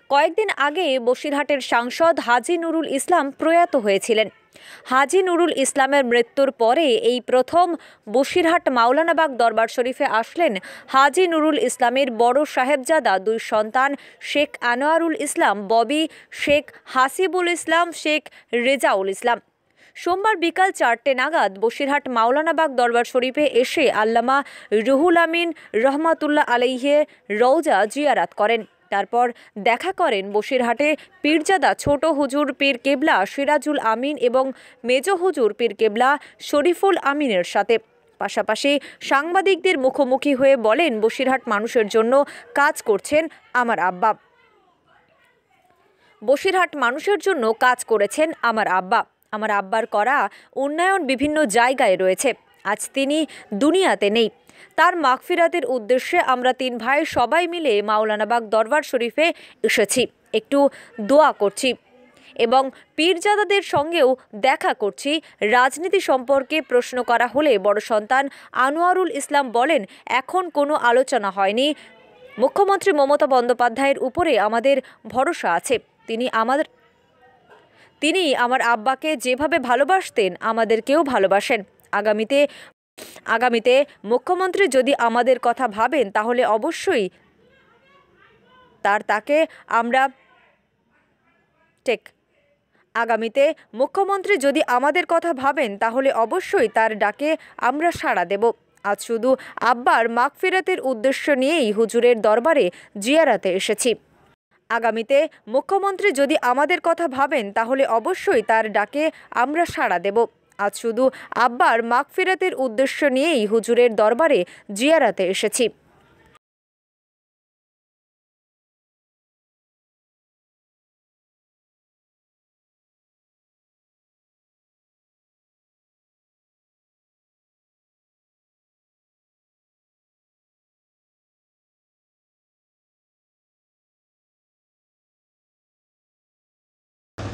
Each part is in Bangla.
কয়েকদিন আগে বসিরহাটের সাংসদ হাজী নুরুল ইসলাম প্রয়াত হয়েছিলেন। হাজী নুরুল ইসলামের মৃত্যুর পরে এই প্রথম বসিরহাট মাওলানাবাগ দরবার শরীফে আসলেন হাজী নুরুল ইসলামের বড় সাহেবজাদা দুই সন্তান শেখ আনোয়ারুল ইসলাম ববি, শেখ হাসিবুল ইসলাম, শেখ রেজাউল ইসলাম। সোমবার বিকাল 4টে নাগাদ বসিরহাট মাওলানাবাগ দরবার শরীফে এসে আল্লামা রুহুল আমিন রহমাতুল্লাহ আলাইহে রওজা জিয়ারাত করেন। তারপর দেখা করেন বসিরহাটে পীরজাদা ছোট হুজুর পীর কেবলা সিরাজুল আমিন এবং মেজ হুজুর পীর কেবলা শরীফুল আমিনের সাথে। পাশাপাশি সাংবাদিকদের মুখোমুখি হয়ে বলেন, বসিরহাট মানুষের জন্য কাজ করছেন আমার আব্বা। বসিরহাট মানুষের জন্য কাজ করেছেন আমার আব্বা। আমার আব্বার করা উন্নয়ন বিভিন্ন জায়গায় রয়েছে। আজ তিনি দুনিয়াতে নেই। তার মাগফিরাতের উদ্দেশ্যে আমরা 3 ভাই সবাই মিলে মাওলানাবাগ দরবার শরীফে এসেছি। একটু দোয়া করছি এবং পীরজাদাদের সঙ্গেও দেখা করছি। রাজনীতি সম্পর্কে প্রশ্ন করা হলে বড় সন্তান আনোয়ারুল ইসলাম বলেন, এখন কোনো আলোচনা হয়নি। মুখ্যমন্ত্রী মমতা বন্দ্যোপাধ্যায়ের উপরে আমাদের ভরসা আছে। তিনি আমার আব্বাকে যেভাবে ভালোবাসতেন আমাদেরকেও ভালোবাসেন। আগামীতে মুখ্যমন্ত্রী যদি আমাদের কথা ভাবেন তাহলে অবশ্যই তার ডাকে আমরা সাড়া দেব। আজ শুধু আব্বার মাগফিরাতের উদ্দেশ্য নিয়েই হুজুরের দরবারে জিয়ারাতে এসেছি। আগামীতে মুখ্যমন্ত্রী যদি আমাদের কথা ভাবেন তাহলে অবশ্যই তার ডাকে আমরা সাড়া দেব। আজ শুধু আব্বার মাগফিরাতের উদ্দেশ্য নিয়েই হুজুরের দরবারে জিয়ারাতে এসেছি।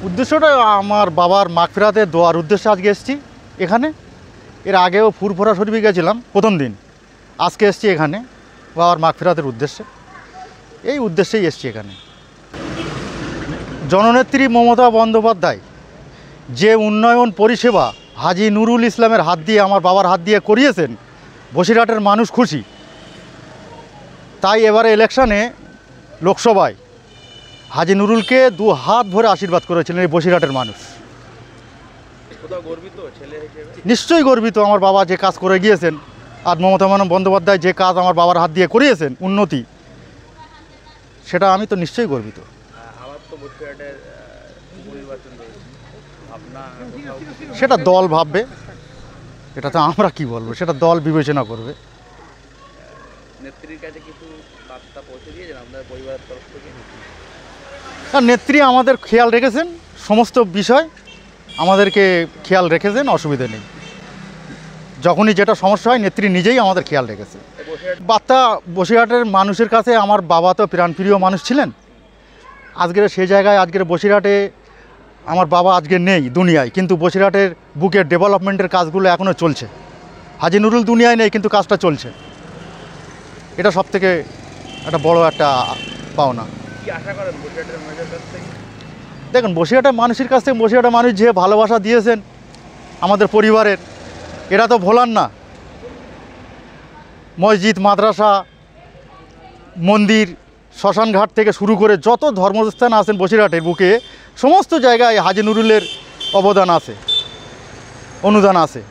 উদ্দেশ্যটা আমার বাবার মাগফিরাতের দোয়ার উদ্দেশ্যে আজকে এসেছি এখানে। এর আগেও ফুরফুরা শরীফে গেছিলাম প্রথম দিন। আজকে এসেছি এখানে বাবার মাগফিরাতের উদ্দেশ্যে। এই উদ্দেশ্যেই এসেছি এখানে। জননেত্রী মমতা বন্দ্যোপাধ্যায় যে উন্নয়ন পরিষেবা হাজী নুরুল ইসলামের হাত দিয়ে, আমার বাবার হাত দিয়ে করিয়েছেন, বসিরহাটের মানুষ খুশি। তাই এবারে ইলেকশনে লোকসভায় হাজী নুরুলকে 2 হাত ভরে আশীর্বাদ করেছিলেন এই বসিরহাটের মানুষ। নিশ্চয়ই গর্বিত। আমার বাবা যে কাজ করে গিয়েছেন, আর মমতা বন্দ্যোপাধ্যায় যে কাজ আমার বাবার হাত দিয়ে করিয়েছেন, উন্নতি, সেটা আমি তো নিশ্চয়ই গর্বিত। সেটা দল ভাববে, এটা তো আমরা কি বলবো, সেটা দল বিবেচনা করবে। নেত্রী আমাদের খেয়াল রেখেছেন, সমস্ত বিষয় আমাদেরকে খেয়াল রেখেছেন, অসুবিধা নেই। যখনই যেটা সমস্যা হয় নেত্রী নিজেই আমাদের খেয়াল রেখেছে। বার্তা বসিরহাটের মানুষের কাছে, আমার বাবা তো প্রাণপ্রিয় মানুষ ছিলেন। আজকের সেই জায়গায়, আজকের বসিরহাটে আমার বাবা আজকে নেই দুনিয়ায়, কিন্তু বসিরহাটের বুকের ডেভেলপমেন্টের কাজগুলো এখনও চলছে। হাজী নুরুল দুনিয়ায় নেই, কিন্তু কাজটা চলছে। এটা সবথেকে একটা বড় একটা পাওনা। দেখুন, বসিরহাটের মানুষের কাছ থেকে, বসিরহাটের মানুষ যে ভালোবাসা দিয়েছেন আমাদের পরিবারের, এটা তো ভোলার না। মসজিদ, মাদ্রাসা, মন্দির, শ্মশানঘাট থেকে শুরু করে যত ধর্মস্থান আছেন বসিরহাটের বুকে, সমস্ত জায়গায় হাজী নুরুলের অবদান আছে, অনুদান আছে।